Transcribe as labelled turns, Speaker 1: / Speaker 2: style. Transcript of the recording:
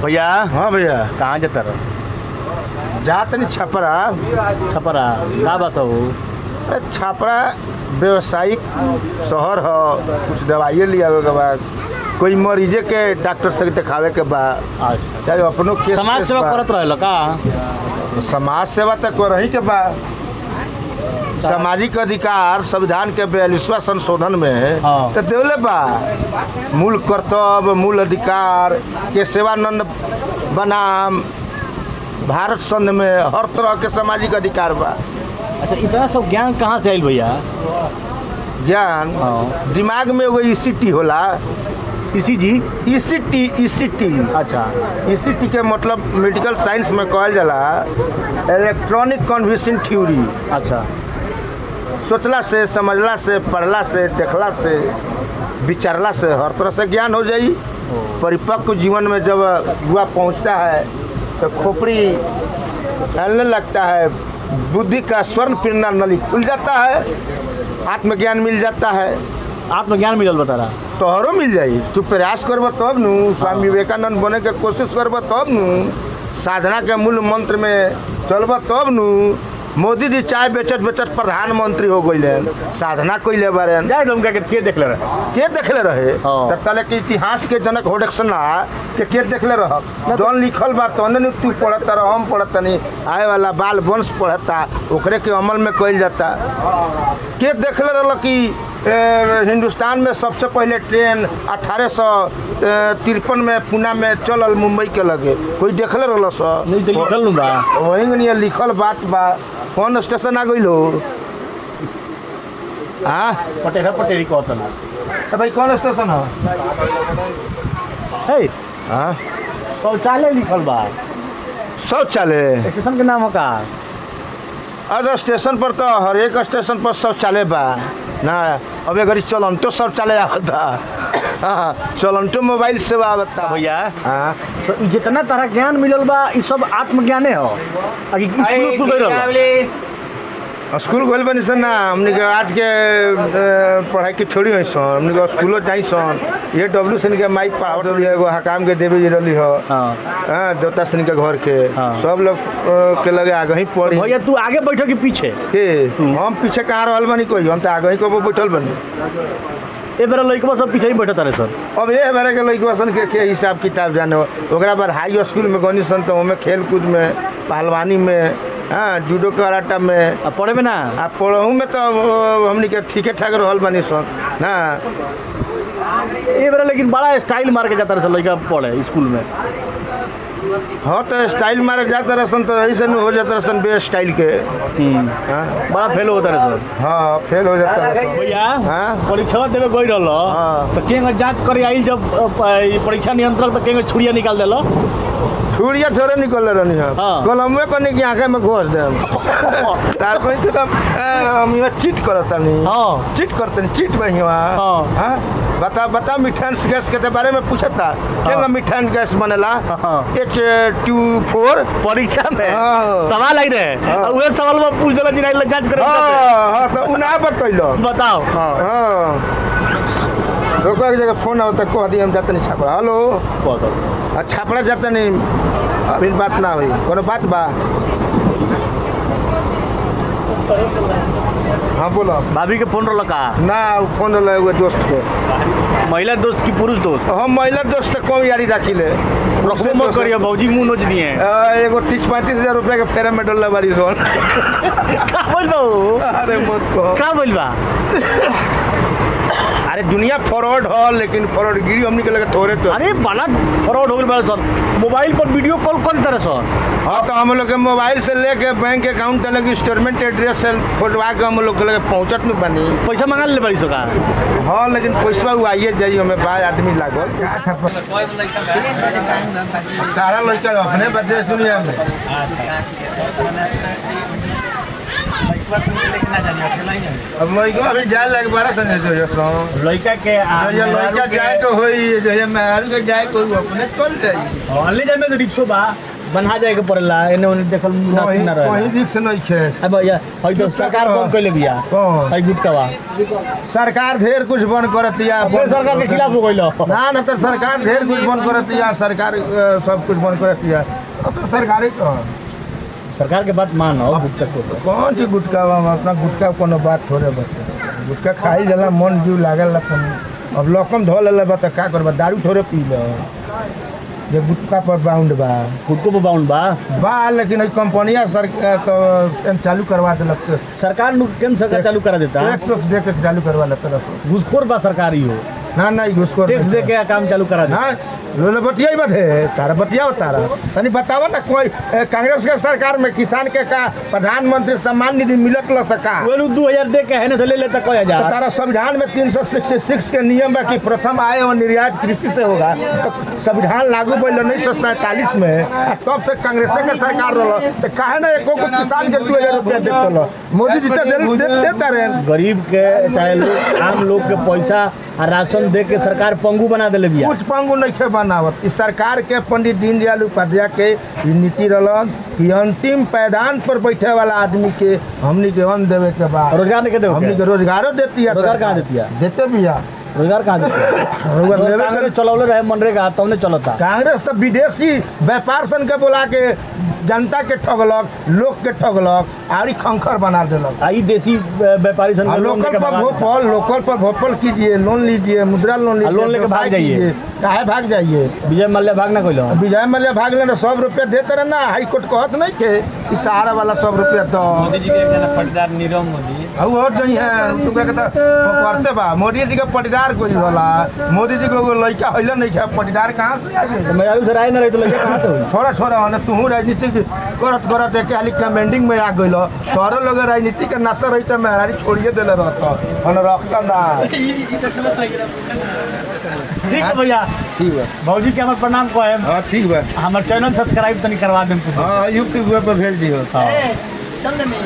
Speaker 1: भैया।
Speaker 2: हाँ भैया।
Speaker 1: कहाँ जाता रहो?
Speaker 2: जात नहीं छपरा।
Speaker 1: छपरा का बात हो?
Speaker 2: छपरा व्यवसायिक शहर हो, कुछ दवाइए लिया के बाद कोई मरीजे के डॉक्टर से दिखावे के बाद चाहे अपनों के
Speaker 1: समाज सेवा करत रहे का?
Speaker 2: समाज सेवा तक रही के बाद सामाजिक अधिकार संविधान के 42वां संशोधन में तो देवले बा मूल कर्तव्य मूल अधिकार के सेवानंद बनाम भारत संघ में हर तरह के सामाजिक अधिकार बा।
Speaker 1: अच्छा, इतना सब ज्ञान कहाँ से आयल भैया?
Speaker 2: ज्ञान दिमाग में वो ईसीटी होला।
Speaker 1: ईसीजी?
Speaker 2: ईसीटी।
Speaker 1: अच्छा,
Speaker 2: ईसीटी के मतलब मेडिकल साइंस में कहल जाला इलेक्ट्रॉनिक कन्विक्शन थ्योरी।
Speaker 1: अच्छा,
Speaker 2: सोचला से समझला से पढ़ला से देखला से विचारला से हर तरह से ज्ञान हो जाई। परिपक्व जीवन में जब युवा पहुंचता है तो खोपड़ी फैलने लगता है, बुद्धि का स्वर्ण पिंडा नली खुल जाता है, आत्मज्ञान मिल जाता है।
Speaker 1: आत्मज्ञान मिलल बता रहा
Speaker 2: तोहरो मिल जाई। तू प्रयास करब तब नु, स्वामी विवेकानंद बने के कोशिश करब तब नु, साधना के मूल मंत्र में चलब तब नु। मोदी जी चाय बेचत बेचत प्रधानमंत्री हो गए, साधना कैले बारे
Speaker 1: के देखले रहे
Speaker 2: तब तले के इतिहास के जनक होडक्सना के देखले रह जौन लिखल बा तने तू पढ़ता रह, हम पढ़ता नहीं, आए वाला बाल वंश पढ़ता, ओकरे के अमल में कैल जाता। के देखले रह कि हिंदुस्तान में सबसे पहले ट्रेन 1853 में पुणे में चलल मुंबई के लगे, कोई देखले रह वही लिखल बात बा। कौन स्टेशन आ गई लो?
Speaker 1: पटेरी कहता ना
Speaker 2: तो भाई कौन स्टेशन है?
Speaker 1: शौचालय लिखल बा।
Speaker 2: शौचालय
Speaker 1: स्टेशन के नाम हो का?
Speaker 2: अरे स्टेशन पर तो हर एक स्टेशन पर शौचालय बा ना। अब अगर चलंटो शौचालय आवता, चलंटो मोबाइल सेवा आवता
Speaker 1: भैया। तो जितना तरह ज्ञान मिलल बा ई सब आत्मज्ञाने हो।
Speaker 2: स्कूल गइल बनी सन ना, हमने के आज के पढ़ाई के छोड़ी हुई सन, हमने के स्कूलों जाई सन। ये डब्ल्यू सन के माइक पावर रही है, एगो हकाम के देवी जी रही हो, देवता सन के घर के सब लोग के लगे आगे ही पढ़ी।
Speaker 1: भैया तू आगे बैठो कि पीछे?
Speaker 2: हम पीछे कहाँ रहल बनी, कोई हम तो आगे ही कबो बैठल बनी।
Speaker 1: ए बेरा लइकवा सब पीछे ही बैठत रहे सर।
Speaker 2: अब ये बेरा के लइकवा सन के हिसाब किताब जाने ओकरा बाद हाई स्कूल में गनी सन, तो हमें खेल कूद में पहलवानी में जूडो कराटा में
Speaker 1: पढ़े में ना
Speaker 2: पढ़ू में तो हमनी के ठीके ठाक रहल बनी सन ना।
Speaker 1: ये बेरा लेकिन बड़ा स्टाइल मार के जाता रहे लइका पढ़े स्कूल में।
Speaker 2: हाँ तो स्टाइल मारे जाता रहे तो ऐसे हो जाता रहे बे स्टाइल के।
Speaker 1: बड़ा फेल होता रहे सर।
Speaker 2: हाँ फेल हो जाता है
Speaker 1: भैया। परीक्षा देवे गई रहा तो केंगे जांच करे आई, जब परीक्षा नियंत्रक तो केंगे छुड़िया निकाल दिलो।
Speaker 2: छुड़िया थोड़े निकल रही है, कलमे करने की आंखें में घोष दे हम चीट करता नहीं। चीट करते नहीं, चीट में ही बता मिठान गैस के बारे में पूछा था क्या मिठान गैस बनेला H2O
Speaker 1: परीक्षा में सवाल आई रहे उहे सवाल में पूछ देला जिना जांच करे।
Speaker 2: हां तो उना बतैलो
Speaker 1: बताओ।
Speaker 2: रोको एक जगह फोन आवता कह दी हम जाते नहीं छापड़ा। हेलो छापड़ा जाते नहीं, अभी बात ना हुई कोनो बात बा। हाँ बोलो।
Speaker 1: भाभी के फोन रहा का?
Speaker 2: ना फोन रहा दोस्त के।
Speaker 1: महिला दोस्त की पुरुष दोस्त?
Speaker 2: हम महिला दोस्त से कम यारी रखी ले।
Speaker 1: मत करिए भौजी मुँह नोच दिए।
Speaker 2: एगो 30-35 हजार रुपया के फेरा में डल बारी सोन।
Speaker 1: का बोल?
Speaker 2: अरे मत कहो।
Speaker 1: का बोलबा?
Speaker 2: अरे दुनिया फ्रॉड हो, लेकिन फ्रॉड गिरी हमने के लगे थोड़े तो।
Speaker 1: अरे बड़ा फ्रॉड हो गया सर। मोबाइल पर वीडियो कॉल कर तरह सर।
Speaker 2: हाँ तो हम लोग के मोबाइल से लेके बैंक अकाउंट तक की स्टेटमेंट एड्रेस से फोटवा के हम लोग के लगे पहुँचत नहीं बनी।
Speaker 1: पैसा मंगा ले बड़ी सका।
Speaker 2: हाँ लेकिन पैसा वो आइए जाइए, हमें बाय आदमी लागल। सारा लड़का अपने बदे दुनिया में। अब लड़का अभी जाए लगे 12 सने जो
Speaker 1: लड़का के
Speaker 2: लड़का जाए तो होई जो मेहर के जाए कोई अपने चल जाई।
Speaker 1: ले जाए में तो रिक्शो बा बना जाए के पड़ेला एने ओने देखल ना
Speaker 2: कहीं
Speaker 1: ना रहे
Speaker 2: कहीं रिक्स नहीं है।
Speaker 1: अब भैया हई तो सरकार बंद कइले बिया
Speaker 2: कौन?
Speaker 1: हई गुटकावा
Speaker 2: सरकार ढेर कुछ बंद करतिया।
Speaker 1: अपने सरकार के खिलाफ हो गइलो
Speaker 2: ना ना तो सरकार ढेर कुछ बंद करतिया, सरकार सब कुछ बंद करतिया। अब तो सरकारी तो
Speaker 1: सरकार के बात मानो गुटका को
Speaker 2: कौन सी गुटका अपना गुटका कोनो बात थोड़े बस गुटका खाई जाला मन जीव लागल अब लकम धो लेला बा तो का करबा, दारू थोड़े पी लो ये गुटका पर बाउंड बा
Speaker 1: गुटको पे बाउंड बा
Speaker 2: लेकिन कंपनियां सरकार तो चालू करवा देलक,
Speaker 1: सरकार केंद्र सरकार चालू करा देता
Speaker 2: टैक्स वैक्स दे के चालू करवा लेता।
Speaker 1: घूसखोर बा सरकारी हो
Speaker 2: ना ना घुसखोर
Speaker 1: टैक्स दे के काम चालू करा देता।
Speaker 2: हाँ लोले बतिया ही बते तारा बतिया तारा तनी बतावा ना कोई कांग्रेस के सरकार में किसान के का प्रधानमंत्री सम्मान निधि मिलत ल सका
Speaker 1: वो 2000 दे के है से ले लेता कोई
Speaker 2: तो
Speaker 1: हजार
Speaker 2: तारा संविधान में 366 के नियम है कि प्रथम आय और निर्यात कृषि से होगा। तो संविधान लागू भइल 1947 में तब से कांग्रेस के सरकार रहा तो काहे ना एको को किसान के 2000 रुपया देत ल मोदी जी तो देता रहे।
Speaker 1: गरीब के चाहे लोग आम लोग के पैसा और राशन दे के सरकार पंगु बना देले बिया।
Speaker 2: कुछ पंगु नहीं खे बनावत इस सरकार के पंडित दीनदयाल उपाध्याय के ई नीति रहल कि अंतिम पैदान पर बैठे वाला आदमी के हमनी के अन्न देवे के बाद
Speaker 1: रोजगार नहीं के
Speaker 2: हमनी के रोजगारो देती है।
Speaker 1: रोजगार कहाँ देती है?
Speaker 2: देते भी है
Speaker 1: रोजगार कहाँ देते
Speaker 2: रोजगार लेवे
Speaker 1: कांग्रेस चलौले रहे मनरेगा तब ने चलता।
Speaker 2: कांग्रेस तो विदेशी व्यापार सन के बोला के जनता के ठगलक, लोग के ठगलक और खंखर बना देलक।
Speaker 1: आई देसी व्यापारी सन के लोन लेके भाग
Speaker 2: लोकल पर भोपाल कीजिए, लोन लीजिए, मुद्रा लोन लीजिए,
Speaker 1: लोन लेके भाग
Speaker 2: व्यवसाय
Speaker 1: जाइए।
Speaker 2: कीजिए। काहे भाग जाइए?
Speaker 1: विजय मल्ल्या भाग ना कोइलो
Speaker 2: विजय मल्ल्या भाग लेना 100 रुपया देते रहे ना, हाई कोर्ट कहत नहीं के कि सहारा वाला 100 रुपया दो।
Speaker 3: मोदी जी के एक जना पटदार नीरव मोदी
Speaker 2: और नहीं है तुमरा के तो करते बा मोदी जी के पटीदार कोई होला। मोदी जी को लड़का हइला नहीं है पटीदार कहाँ से आ गए?
Speaker 1: मैं आयु से राय ना रही तो लगे कहाँ से
Speaker 2: छोड़ा छोड़ा होने तू राजनीति करत करत एक खाली कमेंडिंग में आ गइल। सारे लोग राजनीति के नाश्ता रही तो मेहरारी छोड़िए देले रहता और रखता ना।
Speaker 1: ठीक है भैया
Speaker 2: ठीक है
Speaker 1: भौजी के हमारे प्रणाम को है।
Speaker 2: हाँ ठीक बा।
Speaker 1: हमारे चैनल सब्सक्राइब तनी करवा दें।
Speaker 2: हाँ यूट्यूब पर भेज दियो।
Speaker 1: हाँ।
Speaker 3: चल नहीं।